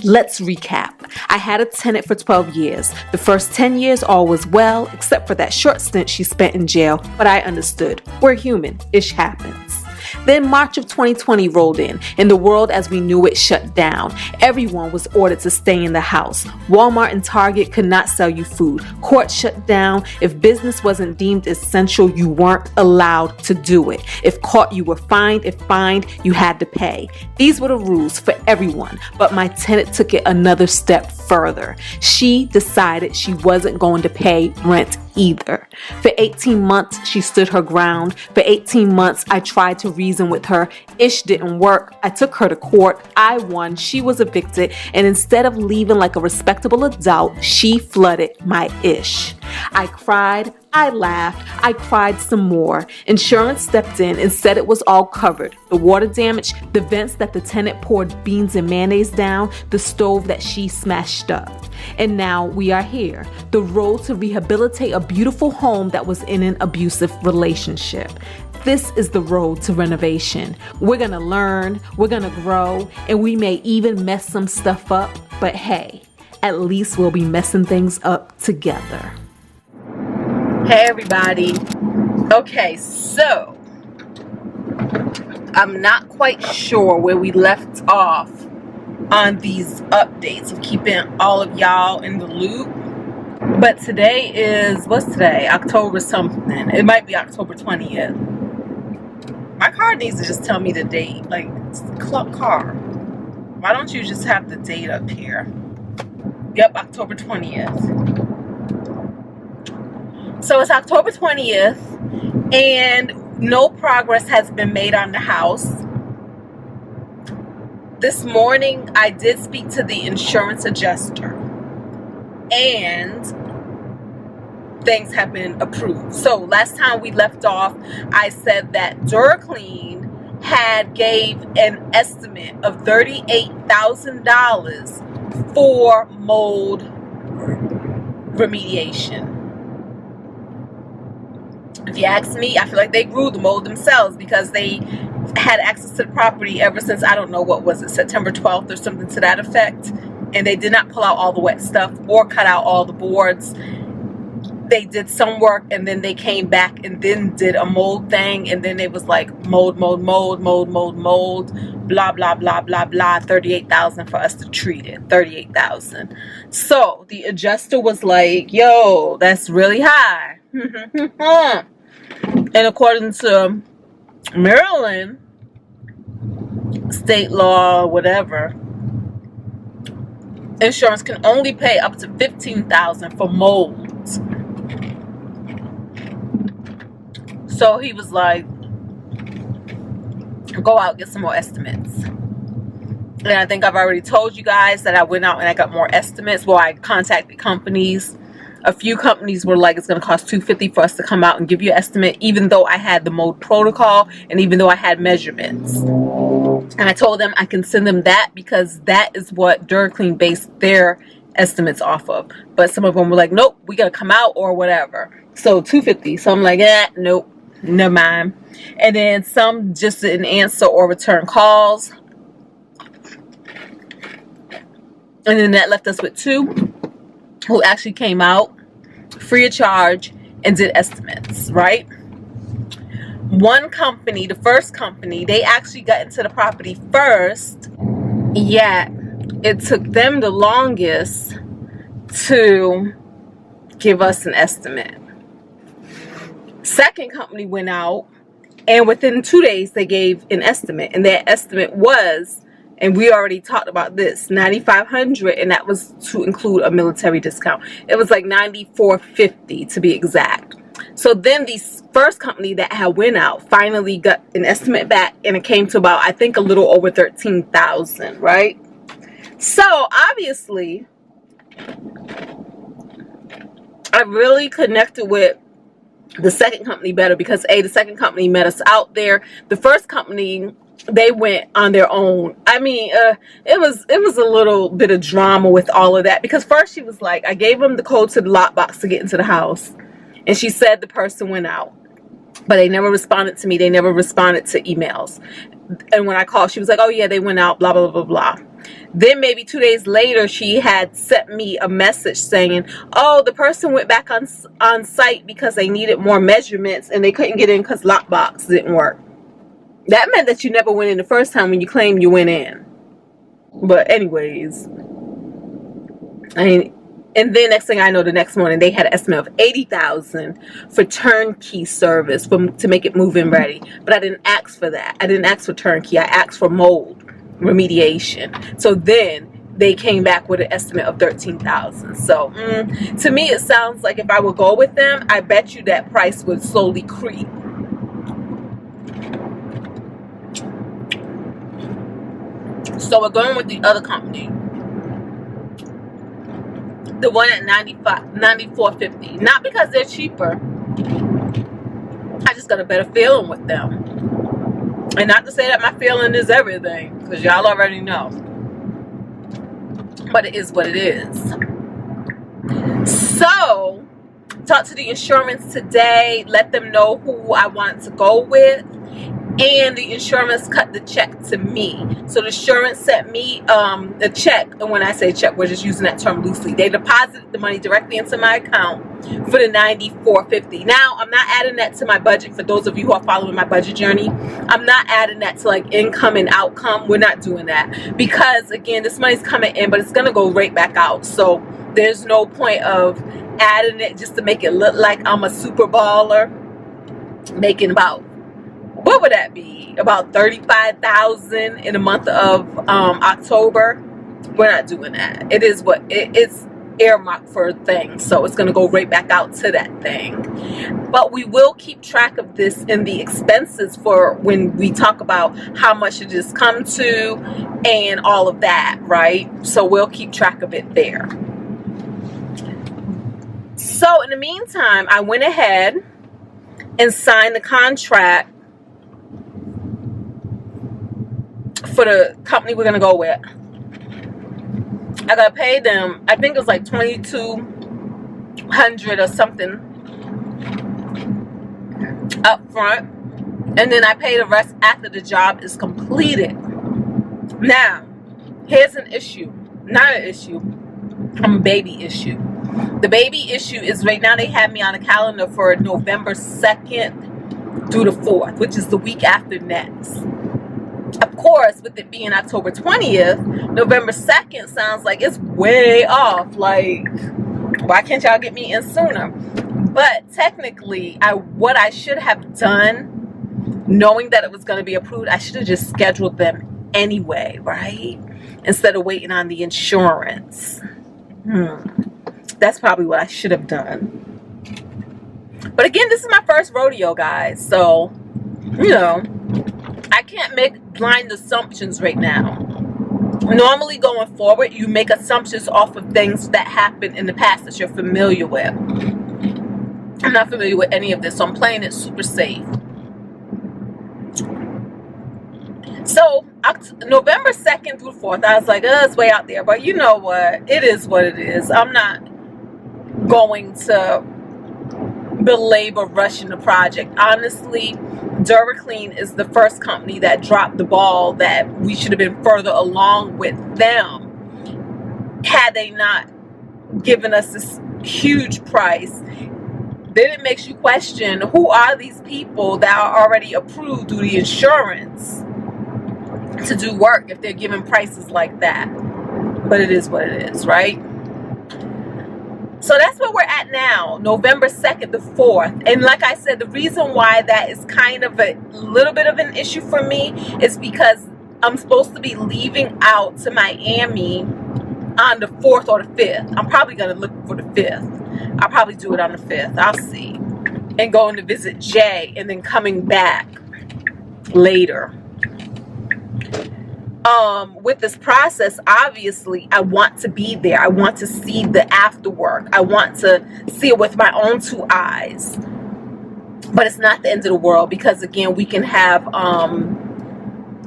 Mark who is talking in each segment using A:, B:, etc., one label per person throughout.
A: Let's recap. I had a tenant for 12 years. The first 10 years all was well, except for that short stint she spent in jail, but I understood. We're human. Ish happens. Then March of 2020 rolled in, and the world as we knew it shut down. Everyone was ordered to stay in the house. Walmart and Target could not sell you food. Court shut down. If business wasn't deemed essential, you weren't allowed to do it. If caught, you were fined. If fined, you had to pay. These were the rules for everyone, but my tenant took it another step further. She decided she wasn't going to pay rent either. For 18 months, she stood her ground. For 18 months, I tried to reason with her. Ish didn't work. I took her to court. I won. She was evicted. And instead of leaving like a respectable adult, she flooded my ish. I cried. I laughed. I cried some more. Insurance stepped in and said it was all covered. The water damage, the vents that the tenant poured beans and mayonnaise down, the stove that she smashed up. And now we are here. The road to rehabilitate a beautiful home that was in an abusive relationship. This is the road to renovation. We're gonna learn, we're gonna grow, and we may even mess some stuff up, but hey, at least we'll be messing things up together. Hey everybody. Okay, so I'm not quite sure where we left off on these updates of keeping all of y'all in the loop. But today is, what's today? October something. It might be October 20th. My car needs to just tell me the date. Like, it's a club car. Why don't you just have the date up here? Yep, October 20th. So it's October 20th, and no progress has been made on the house. This morning, I did speak to the insurance adjuster, and things have been approved. So last time we left off, I said that DuraClean had gave an estimate of $38,000 for mold remediation. If you ask me, I feel like they grew the mold themselves because they had access to the property ever since, I don't know, what was it, September 12th or something to that effect. And they did not pull out all the wet stuff or cut out all the boards. They did some work and then they came back and then did a mold thing. And then it was like mold, blah, blah, blah, blah, blah, 38,000 for us to treat it, 38,000. So the adjuster was like, yo, that's really high. And according to Maryland state law, whatever, insurance can only pay up to $15,000 for molds. So he was like, go out, get some more estimates. And I think I've already told you guys that I went out and I got more estimates. Well, I contacted companies. A few companies were like, it's going to cost $250 for us to come out and give you an estimate, even though I had the mold protocol and even though I had measurements. And I told them I can send them that because that is what DuraClean based their estimates off of. But some of them were like, nope, we got to come out or whatever. So $250. So I'm like, nope, never mind. And then some just didn't answer or return calls. And then that left us with two who actually came out free of charge and did estimates, right? One company, the first company, they actually got into the property first, yet it took them the longest to give us an estimate. Second company went out, and within 2 days they gave an estimate, and that estimate was, and we already talked about this, $9,500, and that was to include a military discount. It was like $9,450 to be exact. So then the first company that had went out finally got an estimate back, and it came to about, I think, a little over $13,000, right? So obviously, I really connected with the second company better because the second company met us out there. The first company, they went on their own. I mean, it was a little bit of drama with all of that because first she was like, I gave them the code to the lockbox to get into the house, and she said the person went out. but they never responded to me. They never responded to emails. And when I called, she was like, oh yeah, they went out, blah, blah, blah, blah. Then maybe 2 days later, she had sent me a message saying, oh, the person went back on site because they needed more measurements and they couldn't get in because lockbox didn't work. That meant that you never went in the first time when you claimed you went in. But anyways, and then next thing I know, the next morning they had an estimate of $80,000 for turnkey service to make it move-in ready. But I didn't ask for that. I didn't ask for turnkey. I asked for mold remediation. So then they came back with an estimate of $13,000. So to me, it sounds like if I would go with them, I bet you that price would slowly creep. So we're going with the other company. The one at $94.50. Not because they're cheaper. I just got a better feeling with them. And not to say that my feeling is everything, because y'all already know. But it is what it is. So, talk to the insurance today. Let them know who I wanted to go with. And the insurance cut the check to me. So the insurance sent me the check. And when I say check, we're just using that term loosely. They deposited the money directly into my account for the $94.50. Now, I'm not adding that to my budget. For those of you who are following my budget journey, I'm not adding that to like income and outcome. We're not doing that. Because, again, this money's coming in, but it's going to go right back out. So there's no point of adding it just to make it look like I'm a super baller. Making about, what would that be? About $35,000 in the month of October. We're not doing that. It is what it's earmarked for a thing, so it's going to go right back out to that thing. But we will keep track of this in the expenses for when we talk about how much it has come to and all of that, right? So we'll keep track of it there. So in the meantime, I went ahead and signed the contract for the company we're gonna go with. I gotta pay them, I think it was like $2,200 or something up front, and then I pay the rest after the job is completed. Now, here's an issue. Not an issue. A baby issue. The baby issue is right now they have me on a calendar for November 2nd through the 4th, which is the week after next. Of course, with it being October 20th, November 2nd sounds like it's way off. Like, why can't y'all get me in sooner? But technically, what I should have done, knowing that it was going to be approved, I should have just scheduled them anyway, right? Instead of waiting on the insurance. That's probably what I should have done. But again, this is my first rodeo, guys. So, you know, I can't make blind assumptions right now. Normally going forward, you make assumptions off of things that happened in the past that you're familiar with. I'm not familiar with any of this, so I'm playing it super safe. So, November 2nd through 4th, I was like, oh, it's way out there. But you know what? It is what it is. I'm not going to belabor rushing the project. Honestly, DuraClean is the first company that dropped the ball, that we should have been further along with them had they not given us this huge price. Then it makes you question, who are these people that are already approved through the insurance to do work if they're giving prices like that? But it is what it is, right? So that's where we're at now, November 2nd to 4th. And like I said, the reason why that is kind of a little bit of an issue for me is because I'm supposed to be leaving out to Miami on the 4th or the 5th. I'm probably going to look for the 5th. I'll probably do it on the 5th. I'll see. And going to visit Jay and then coming back later. With this process, obviously, I want to be there. I want to see the after work. I want to see it with my own two eyes. But it's not the end of the world, because again, we can have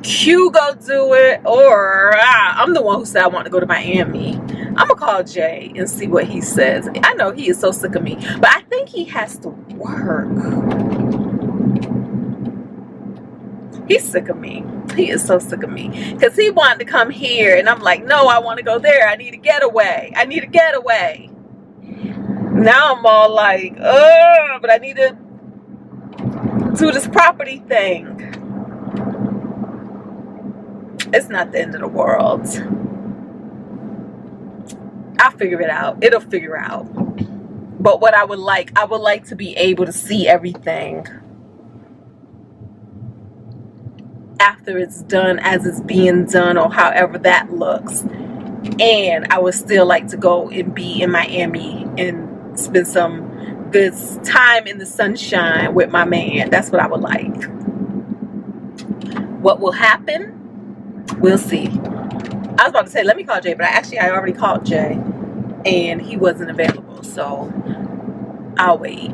A: Q go do it, or I'm the one who said I want to go to Miami. I'm gonna call Jay and see what he says. I know he is so sick of me, but I think he has to work. He's sick of me. He is so sick of me. Because he wanted to come here. And I'm like, no, I want to go there. I need a getaway. I need a getaway. Now I'm all like, oh, but I need to do this property thing. It's not the end of the world. I'll figure it out. It'll figure out. But what I would like to be able to see everything after it's done, as it's being done, or however that looks. And I would still like to go and be in Miami and spend some good time in the sunshine with my man. That's what I would like. What will happen? We'll see. I was about to say, let me call Jay, but I already called Jay and he wasn't available, so I'll wait.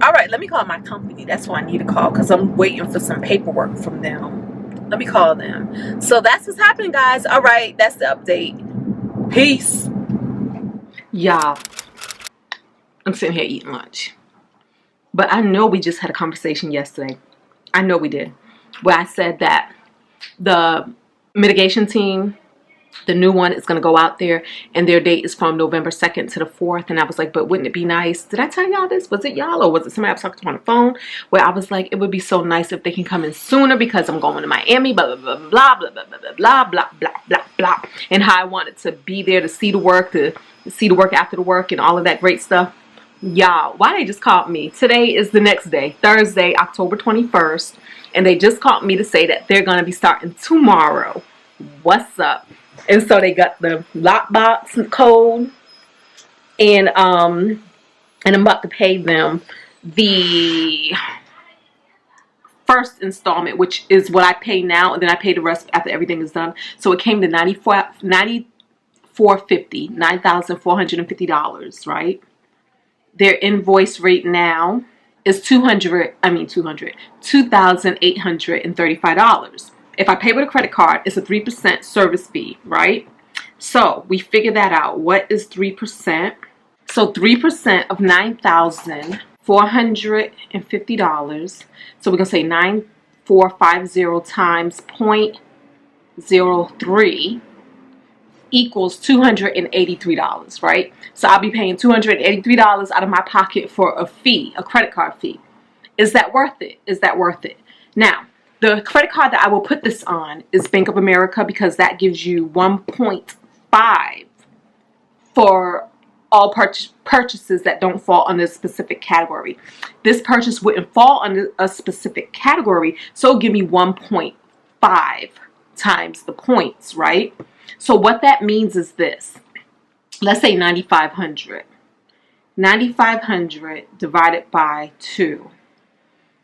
A: All right, let me call my company. That's who I need to call, because I'm waiting for some paperwork from them. Let me call them. So that's what's happening, guys. All right, that's the update. Peace. Y'all, I'm sitting here eating lunch, but I know we just had a conversation yesterday. I know we did, where I said that the mitigation team, the new one, is going to go out there, and their date is from November 2nd to the 4th. And I was like, but wouldn't it be nice? Did I tell y'all this? Was it y'all, or was it somebody I was talking to on the phone? Where I was like, it would be so nice if they can come in sooner, because I'm going to Miami, blah, blah, blah, blah, blah, blah, blah, blah, blah, blah, blah, blah. And how I wanted to be there to see the work, after the work, and all of that great stuff. Y'all, why they just called me? Today is the next day, Thursday, October 21st. And they just called me to say that they're going to be starting tomorrow. What's up? And so they got the lockbox code, and I'm about to pay them the first installment, which is what I pay now, and then I pay the rest after everything is done. So it came to $9,450, right? Their invoice rate now is $2,835. If I pay with a credit card, it's a 3% service fee, right? So we figure that out. What is 3%? So 3% of $9,450. So we're going to say 9,450 times 0.03 equals $283, right? So I'll be paying $283 out of my pocket for a fee, a credit card fee. Is that worth it? Is that worth it? Now, the credit card that I will put this on is Bank of America, because that gives you 1.5 for all purchases that don't fall under a specific category. This purchase wouldn't fall under a specific category, so give me 1.5 times the points, right? So what that means is this. Let's say 9,500. 9,500 divided by 2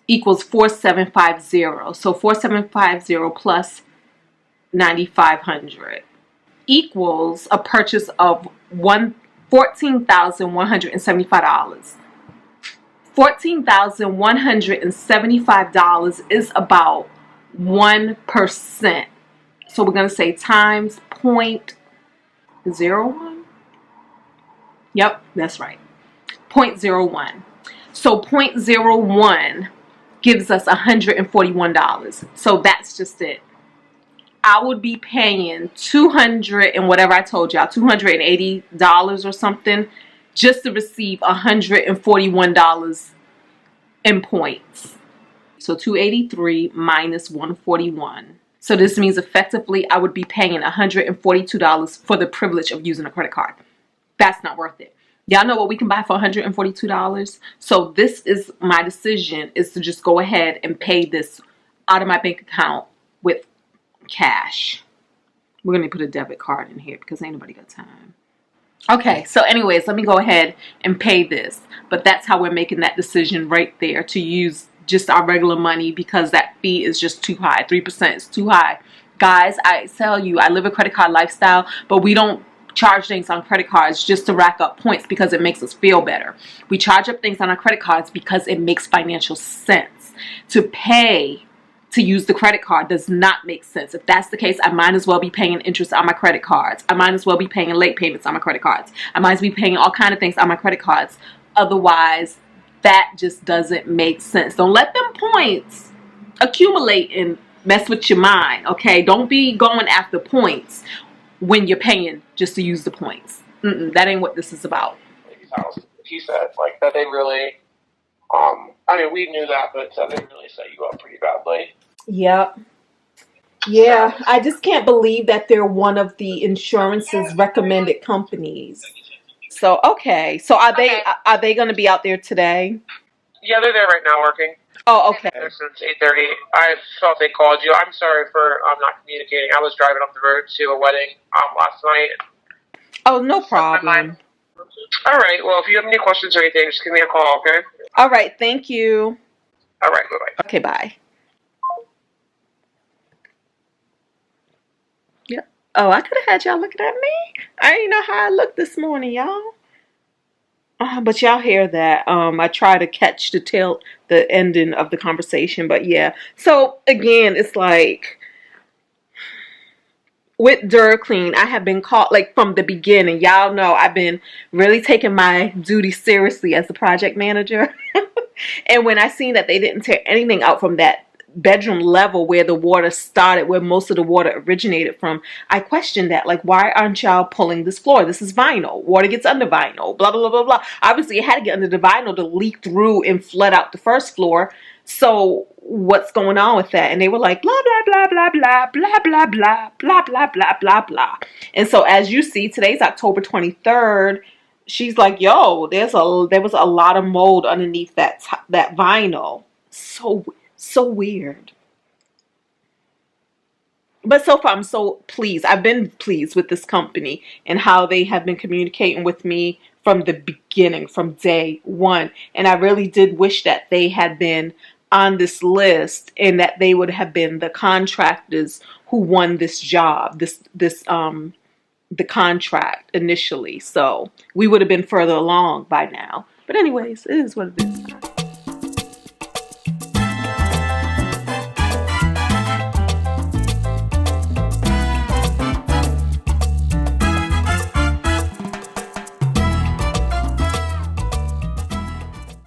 A: equals 4,750. So 4,750 plus 9,500 equals a purchase of $14,175. $14,175 is about 1%. So we're going to say times 0.01. Yep, that's right. 0.01. So 0.01 gives us $141. So that's just it. I would be paying $200 and whatever I told y'all, $280 or something, just to receive $141 in points. So 283 minus 141. So this means effectively I would be paying $142 for the privilege of using a credit card. That's not worth it. Y'all know what we can buy for $142? So this is my decision, is to just go ahead and pay this out of my bank account with cash. We're going to put a debit card in here because ain't nobody got time. Okay, so anyways, let me go ahead and pay this. But that's how we're making that decision right there, to use just our regular money, because that fee is just too high. 3% is too high. Guys, I tell you, I live a credit card lifestyle, but we don't charge things on credit cards just to rack up points because it makes us feel better. We charge up things on our credit cards because it makes financial sense. To pay to use the credit card does not make sense. If that's the case, I might as well be paying interest on my credit cards. I might as well be paying late payments on my credit cards. I might as well be paying all kinds of things on my credit cards. Otherwise, That just doesn't make sense. Don't let them points accumulate and mess with your mind, okay? Don't be going after points when you're paying just to use the points. That ain't what this is about.
B: He said, like, that they really, I mean, we knew that, but they really set you up pretty badly.
A: Yep. Yeah, I just can't believe that they're one of the insurance's recommended companies. So, okay. So are they going to be out there today?
B: Yeah, they're there right now working.
A: Oh, okay.
B: Since 8:30. I thought they called you. I'm sorry for not communicating. I was driving up the road to a wedding last night.
A: Oh, no problem.
B: All right. Well, if you have any questions or anything, just give me a call, okay?
A: All right. Thank you.
B: All right. Bye-bye.
A: Okay, bye. Yep. Oh, I could have had y'all looking at me. I didn't know how I looked this morning, y'all. But y'all hear that. I try to catch the ending of the conversation, but yeah. So again, it's like with DuraClean, I have been caught like from the beginning. Y'all know I've been really taking my duty seriously as the project manager. And when I seen that they didn't tear anything out from that bedroom level where the water started, where most of the water originated from, I questioned that. Like, why aren't y'all pulling this floor? This is vinyl. Water gets under vinyl. Blah, blah, blah, blah, blah. Obviously, it had to get under the vinyl to leak through and flood out the first floor. So what's going on with that? And they were like, blah, blah, blah, blah, blah, blah, blah, blah, blah, blah, blah, blah, blah. And so as you see, today's October 23rd. She's like, yo, there was a lot of mold underneath that vinyl. So weird. But so far, I'm so pleased. I've been pleased with this company and how they have been communicating with me from the beginning, from day one. And I really did wish that they had been on this list and that they would have been the contractors who won this job, the contract initially. So we would have been further along by now. But anyways, it is what it is.